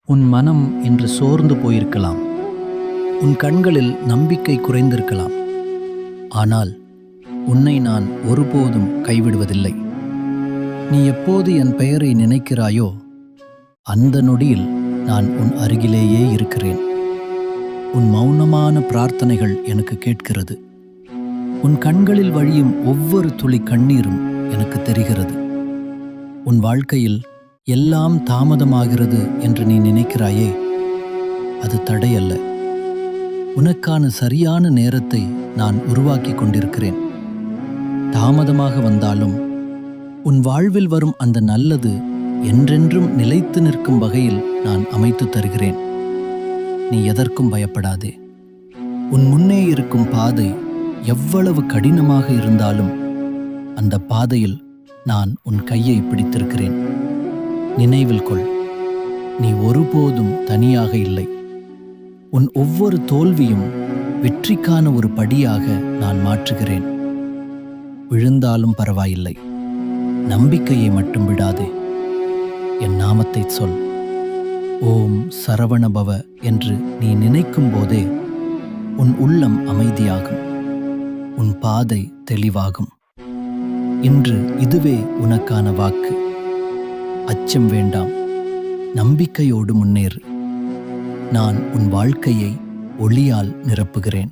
உன் மனம் இன்று சோர்ந்து போயிருக்கலாம். உன் கண்களில் நம்பிக்கை குறைந்திருக்கலாம். ஆனால் உன்னை நான் ஒருபோதும் கைவிடுவதில்லை. நீ எப்போது என் பெயரை நினைக்கிறாயோ அந்த நொடியில் நான் உன் அருகிலேயே இருக்கிறேன். உன் மௌனமான பிரார்த்தனைகள் எனக்கு கேட்கிறது. உன் கண்களில் வழியும் ஒவ்வொரு துளி கண்ணீரும் எனக்கு தெரிகிறது. உன் வாழ்க்கையில் எல்லாம் தாமதமாகிறது என்று நீ நினைக்கிறாயே, அது தடையல்ல. உனக்கான சரியான நேரத்தை நான் உருவாக்கி கொண்டிருக்கிறேன். தாமதமாக வந்தாலும் உன் வாழ்வில் வரும் அந்த நல்லது என்றென்றும் நிலைத்து நிற்கும் வகையில் நான் அமைத்து தருகிறேன். நீ எதற்கும் பயப்படாதே. உன் முன்னே இருக்கும் பாதை எவ்வளவு கடினமாக இருந்தாலும் அந்த பாதையில் நான் உன் கையை பிடித்திருக்கிறேன். நினைவில் கொள், நீ ஒருபோதும் தனியாக இல்லை. உன் ஒவ்வொரு தோல்வியும் வெற்றிக்கான ஒரு படியாக நான் மாற்றுகிறேன். விழுந்தாலும் பரவாயில்லை, நம்பிக்கையை மட்டும் விடாதே. என் நாமத்தை சொல். ஓம் சரவணபவ என்று நீ நினைக்கும் போதே உன் உள்ளம் அமைதியாகும், உன் பாதை தெளிவாகும். இன்று இதுவே உனக்கான வாக்கு. அச்சம் வேண்டாம், நம்பிக்கையோடு முன்னேறு. நான் உன் வாழ்க்கையை ஒளியால் நிரப்புகிறேன்.